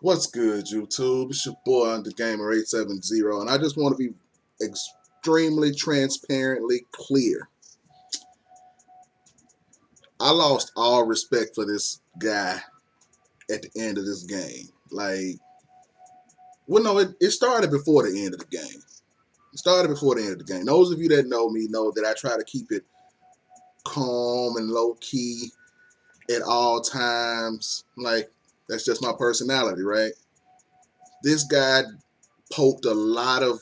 What's good, YouTube? It's your boy UnderGamer870, and I just want to be extremely transparently clear. I lost all respect for this guy at the end of this game. It started before the end of the game. It started before the end of the game. Those of you that know me know that I try to keep it calm and low key at all times. That's just my personality, right? This guy poked a lot of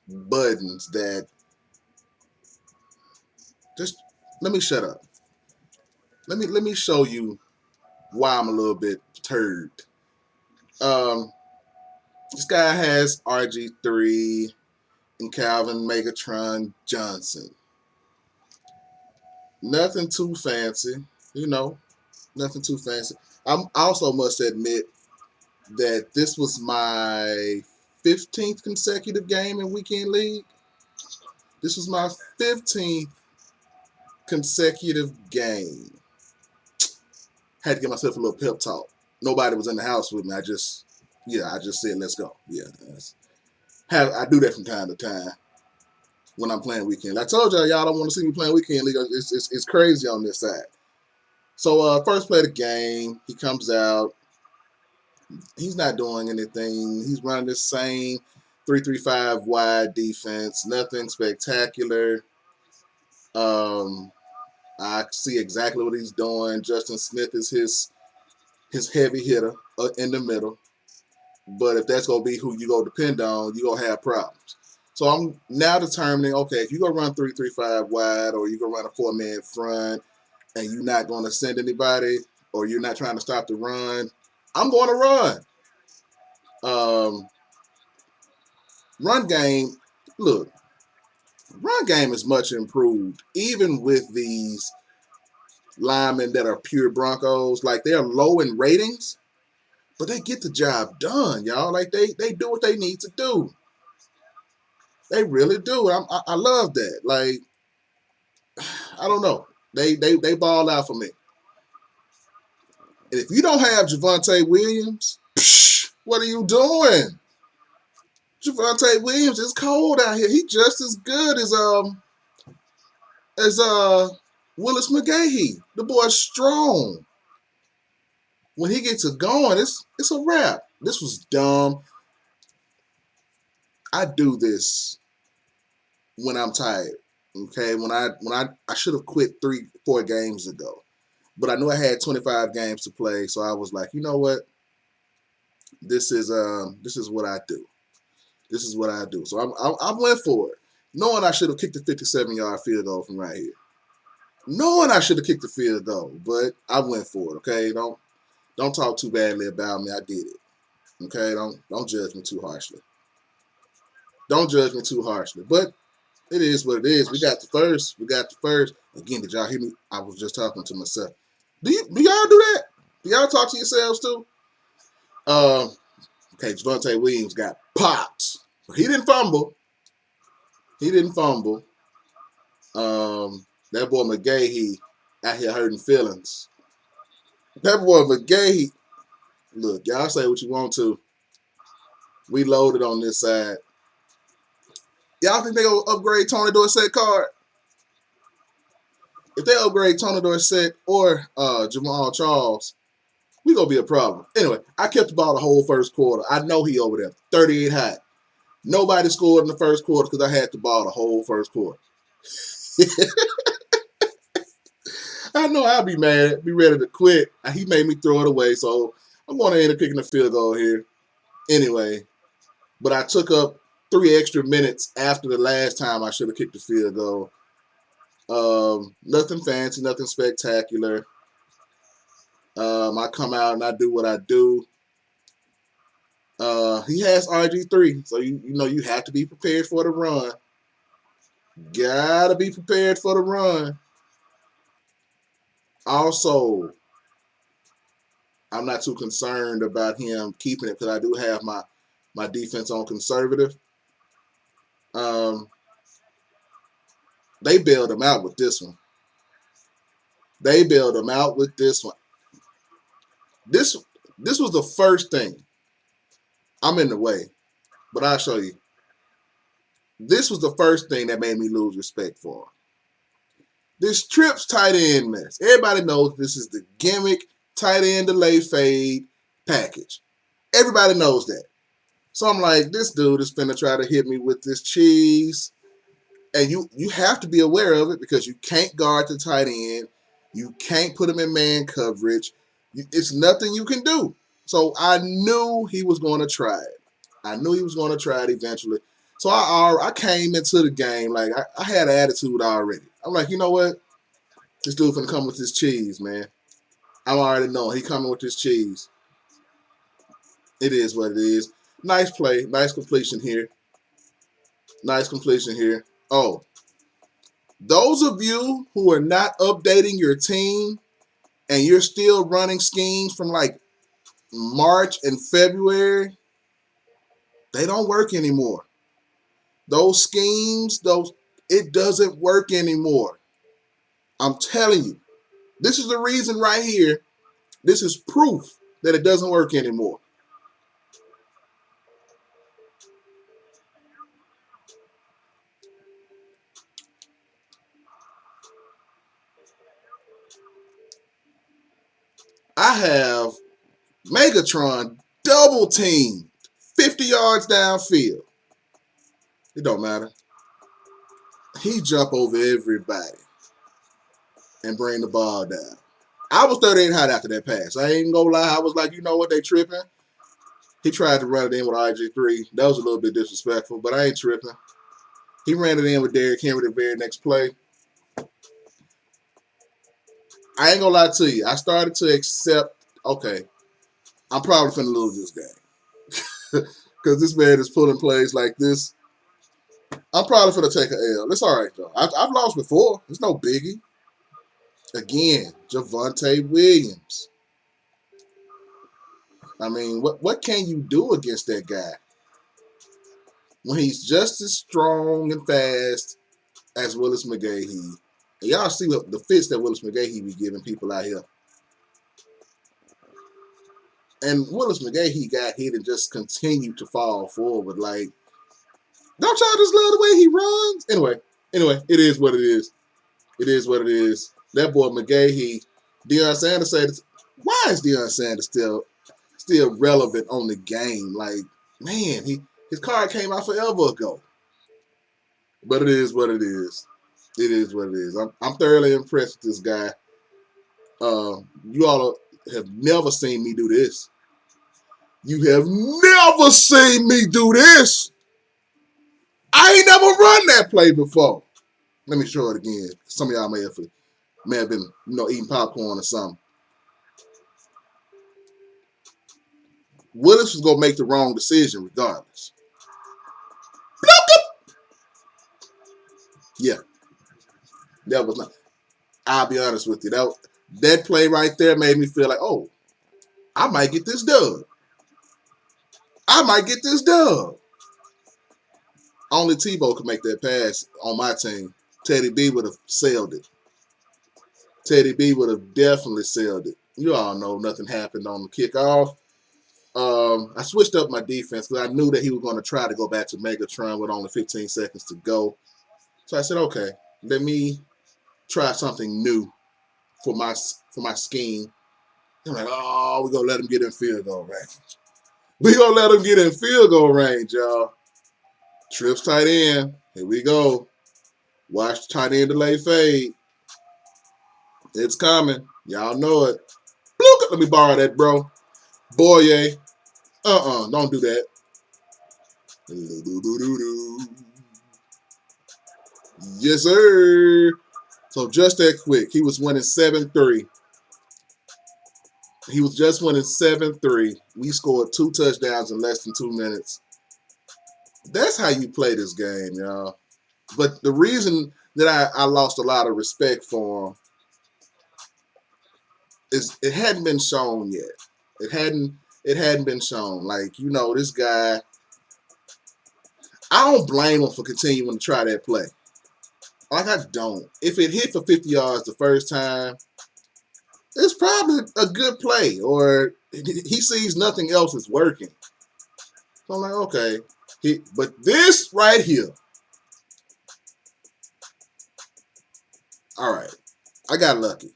buttons that just let me shut up. Let me show you why I'm a little bit perturbed. Um, this guy has RG3 and Calvin Megatron Johnson. Nothing too fancy, you know. Nothing too fancy. I also must admit that this was my 15th consecutive game in Weekend League. This was my 15th consecutive game. Had to give myself a little pep talk. Nobody was in the house with me. I just said, let's go. Yeah, I do that from time to time when I'm playing Weekend. I told y'all don't want to see me playing Weekend League. It's crazy on this side. So first play of the game, he comes out. He's not doing anything. He's running the same 3-3-5 wide defense. Nothing spectacular. I see exactly what he's doing. Justin Smith is his heavy hitter in the middle. But if that's going to be who you go depend on, you're going to have problems. So I'm now determining, okay, if you're going to run 3-3-5 wide or you're going to run a four-man front and you're not going to send anybody or you're not trying to stop the run, I'm going to run. Run game, look, run game is much improved, even with these linemen that are pure Broncos. Like, they're low in ratings, but they get the job done, y'all. Like, they do what they need to do. They really do. I love that. Like, I don't know. They ball out for me. And if you don't have Javonte Williams, what are you doing? Javonte Williams is cold out here. He just as good as Willis McGahee. The boy's strong. When he gets it going, it's a wrap. This was dumb. I do this when I'm tired. Okay, when I should have quit 3-4 games ago, but I knew I had 25 games to play, so I was like, you know what? This is what I do. This is what I do. So I went for it, knowing I should have kicked a 57-yard field goal from right here, knowing I should have kicked the field goal, but I went for it. Okay, don't talk too badly about me. I did it. Okay, don't judge me too harshly. Don't judge me too harshly. But it is what it is. We got the first. Again, did y'all hear me? I was just talking to myself. Do y'all do that? Do y'all talk to yourselves too? Okay, Javonte Williams got popped. He didn't fumble. That boy McGahee out here hurting feelings. That boy McGahee. Look, y'all say what you want to. We loaded on this side. Y'all think they gonna upgrade Tony Dorsett card? If they upgrade Tony Dorsett or Jamal Charles, we gonna be a problem. Anyway, I kept the ball the whole first quarter. I know he over there, 38 high. Nobody scored in the first quarter because I had the ball the whole first quarter. I know I'll be mad, be ready to quit. He made me throw it away, so I'm going to end up kicking the field goal here. Anyway, but I took up 3 extra minutes after the last time I should have kicked the field goal. Nothing fancy, nothing spectacular. I come out and I do what I do. He has RG3, so you know you have to be prepared for the run. Gotta be prepared for the run. Also, I'm not too concerned about him keeping it because I do have my defense on conservative. They bailed him out with this one. This was the first thing. I'm in the way, but I'll show you. This was the first thing that made me lose respect for him. This trips tight end mess. Everybody knows this is the gimmick tight end delay fade package. Everybody knows that. So I'm like, this dude is finna try to hit me with this cheese. And you have to be aware of it because you can't guard the tight end. You can't put him in man coverage. It's nothing you can do. So I knew he was going to try it. I knew he was going to try it eventually. So I came into the game like I had an attitude already. I'm like, you know what? This dude finna come with this cheese, man. I'm already knowing he coming with this cheese. It is what it is. Nice play. Nice completion here. Nice completion here. Oh, those of you who are not updating your team and you're still running schemes from like March and February, they don't work anymore. Those schemes, it doesn't work anymore. I'm telling you. This is the reason right here. This is proof that it doesn't work anymore. I have Megatron double teamed 50 yards downfield. It don't matter. He jump over everybody and bring the ball down. I was 38 hot after that pass. I ain't gonna lie. I was like, you know what? They tripping. He tried to run it in with RG3. That was a little bit disrespectful, but I ain't tripping. He ran it in with Derrick Henry the very next play. I ain't gonna lie to you. I started to accept, okay, I'm probably finna lose this game. Because this man is pulling plays like this. I'm probably finna take an L. It's all right, though. I've lost before. It's no biggie. Again, Javonte Williams. I mean, what can you do against that guy when he's just as strong and fast as Willis McGahee? And y'all see what the fits that Willis McGahee be giving people out here. And Willis McGahee got hit and just continued to fall forward. Like, don't y'all just love the way he runs? Anyway, it is what it is. It is what it is. That boy McGahee, Deion Sanders said, why is Deion Sanders still relevant on the game? Like, man, his card came out forever ago. But it is what it is. It is what it is. I'm thoroughly impressed with this guy. You all have never seen me do this. You have never seen me do this. I ain't never run that play before. Let me show it again. Some of y'all may have been, eating popcorn or something. Willis was gonna make the wrong decision regardless. Yeah, that was not. I'll be honest with you. That play right there made me feel like, oh, I might get this dub. I might get this dub. Only Tebow could make that pass on my team. Teddy B would have sailed it. Teddy B would have definitely sailed it. You all know nothing happened on the kickoff. I switched up my defense because I knew that he was going to try to go back to Megatron with only 15 seconds to go. So I said, okay, let me try something new for my scheme. I'm like, oh, we're going to let him get in field goal range. We're going to let him get in field goal range, y'all. Trips tight end. Here we go. Watch the tight end delay fade. It's coming. Y'all know it. Look, let me borrow that, bro. Boye. Don't do that. Yes, sir. So just that quick. He was winning 7-3. He was just winning 7-3. We scored 2 touchdowns in less than 2 minutes. That's how you play this game, y'all. But the reason that I lost a lot of respect for him is it hadn't been shown yet. It hadn't been shown. Like, this guy, I don't blame him for continuing to try that play. Like, I don't. If it hit for 50 yards the first time, it's probably a good play. Or he sees nothing else is working. So I'm like, okay. But this right here, all right, I got lucky.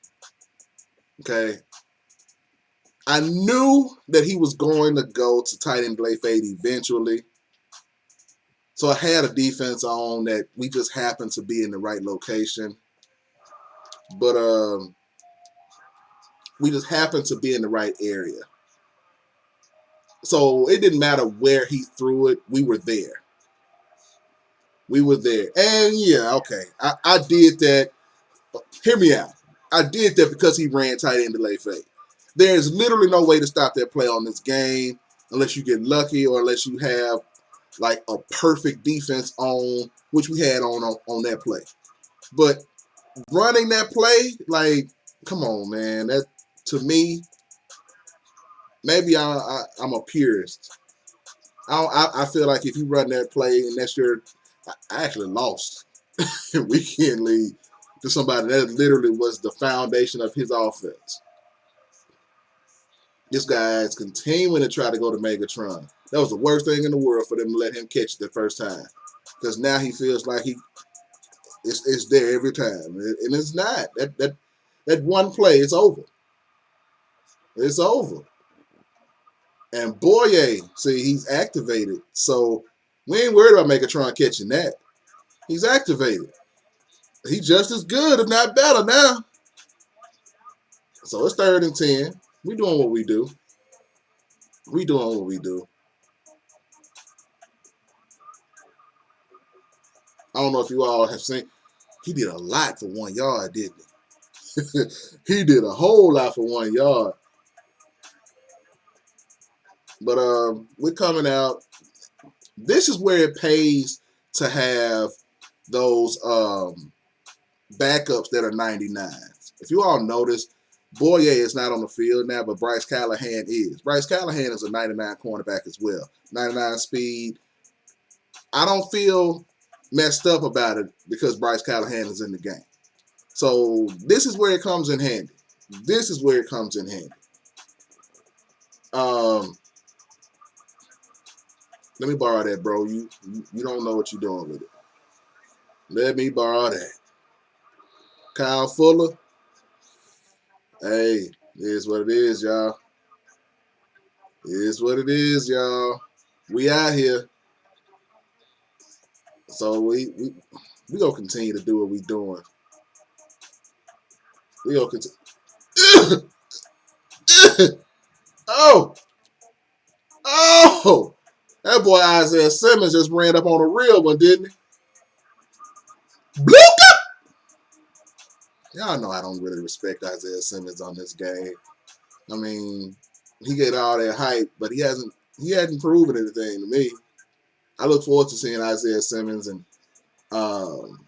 Okay. I knew that he was going to go to tight end play fade eventually. So I had a defense on that we just happened to be in the right location. But we just happened to be in the right area. So it didn't matter where he threw it. We were there. We were there. And yeah, okay. I did that. Hear me out. I did that because he ran tight end delay fake. There's literally no way to stop that play on this game unless you get lucky or unless you have like a perfect defense on, which we had on that play. But running that play, like, come on, man. That, to me, maybe I'm a purist. I feel like if you run that play and that's your, I actually lost in weekend league to somebody that literally was the foundation of his offense. This guy is continuing to try to go to Megatron. That was the worst thing in the world for them to let him catch it the first time, because now he feels like it's there every time, and it's not. That one play, it's over. It's over. And Boye, see, he's activated, so we ain't worried about Megatron catching that. He's activated. He's just as good, if not better now. So it's 3rd and 10. We doing what we do. We doing what we do. I don't know if you all have seen. He did a lot for 1 yard, didn't he? He did a whole lot for 1 yard. But we're coming out. This is where it pays to have those backups that are 99s. If you all notice, Boye is not on the field now, but Bryce Callahan is. Bryce Callahan is a 99 cornerback as well. 99 speed. I don't feel messed up about it because Bryce Callahan is in the game. So this is where it comes in handy. This is where it comes in handy. Let me borrow that, bro. You don't know what you're doing with it. Let me borrow that. Kyle Fuller. Hey, it is what it is, y'all. It is what it is, y'all. We out here. So we gonna continue to do what we doing. We gonna continue. Oh! Oh! That boy Isaiah Simmons just ran up on a real one, didn't he? Bloop! Y'all know I don't really respect Isaiah Simmons on this game. I mean, he get all that hype, but he hasn't proven anything to me. I look forward to seeing Isaiah Simmons and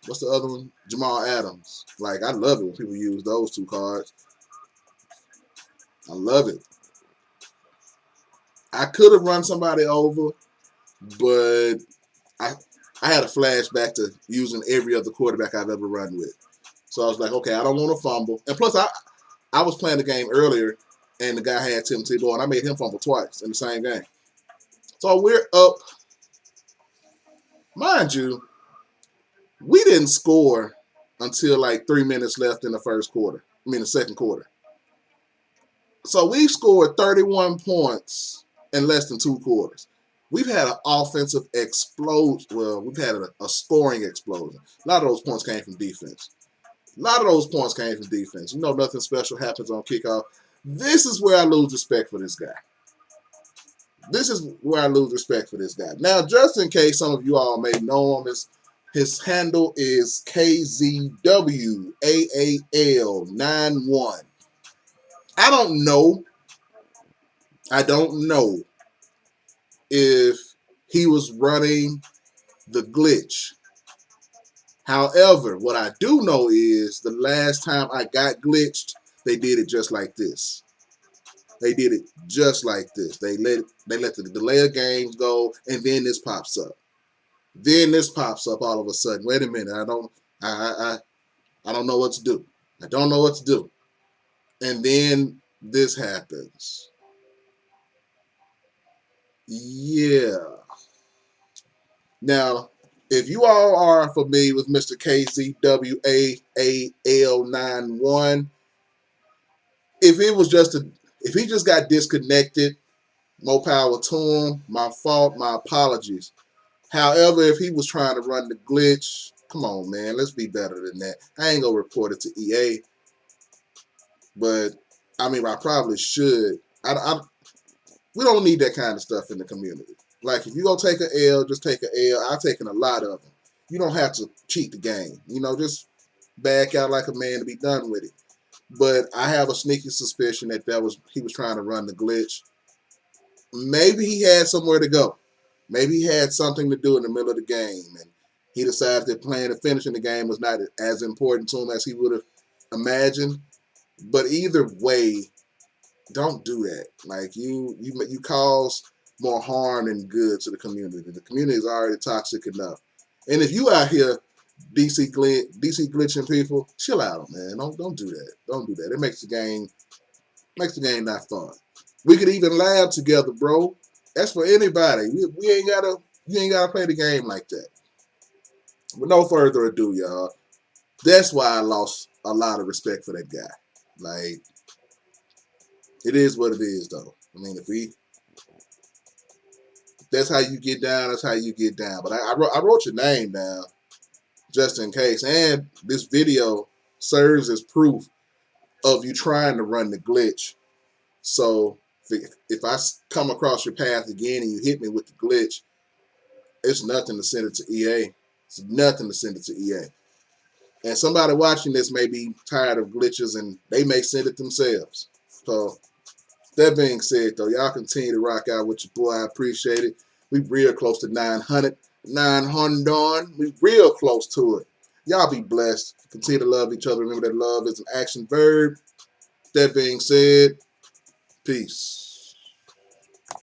what's the other one? Jamal Adams. Like, I love it when people use those 2 cards. I love it. I could have run somebody over, but I had a flashback to using every other quarterback I've ever run with. So I was like, okay, I don't want to fumble. And plus, I was playing the game earlier, and the guy had Tebow, and I made him fumble twice in the same game. So we're up. Mind you, we didn't score until like 3 minutes left in the the second quarter. So we scored 31 points in less than 2 quarters. We've had an offensive explosion. Well, we've had a scoring explosion. A lot of those points came from defense. You know, nothing special happens on kickoff. This is where I lose respect for this guy. Now, just in case some of you all may know him, his handle is KZWAAL91. I don't know if he was running the glitch. However, what I do know is the last time I got glitched, they did it just like this. They let the delay of games go, and then this pops up. All of a sudden. Wait a minute, I don't know what to do. And then this happens. Yeah. Now, if you all are familiar with Mr. KZWAAL91, if it was just if he just got disconnected, more power to him. My fault. My apologies. However, if he was trying to run the glitch, come on, man, let's be better than that. I ain't gonna report it to EA, but I mean, I probably should. We don't need that kind of stuff in the community. Like, if you go take an L, just take an L. I've taken a lot of them. You don't have to cheat the game. Just back out like a man to be done with it. But I have a sneaky suspicion that he was trying to run the glitch. Maybe he had somewhere to go. Maybe he had something to do in the middle of the game, and he decided that playing and finishing the game was not as important to him as he would have imagined. But either way, don't do that. Like, you cause more harm than good to the community. The community is already toxic enough. And if you out here DC glitching people, chill out, man. Don't do that. Don't do that. It makes the game not fun. We could even lab together, bro. That's for anybody. We ain't gotta You ain't gotta play the game like that. With no further ado, y'all. That's why I lost a lot of respect for that guy. Like, it is what it is, though. I mean, that's how you get down, that's how you get down. But I wrote your name down just in case. And this video serves as proof of you trying to run the glitch. So if I come across your path again and you hit me with the glitch, it's nothing to send it to EA. It's nothing to send it to EA. And somebody watching this may be tired of glitches and they may send it themselves. So that being said, though, y'all continue to rock out with your boy. I appreciate it. We real close to 900. 900. We real close to it. Y'all be blessed. Continue to love each other. Remember that love is an action verb. That being said, peace.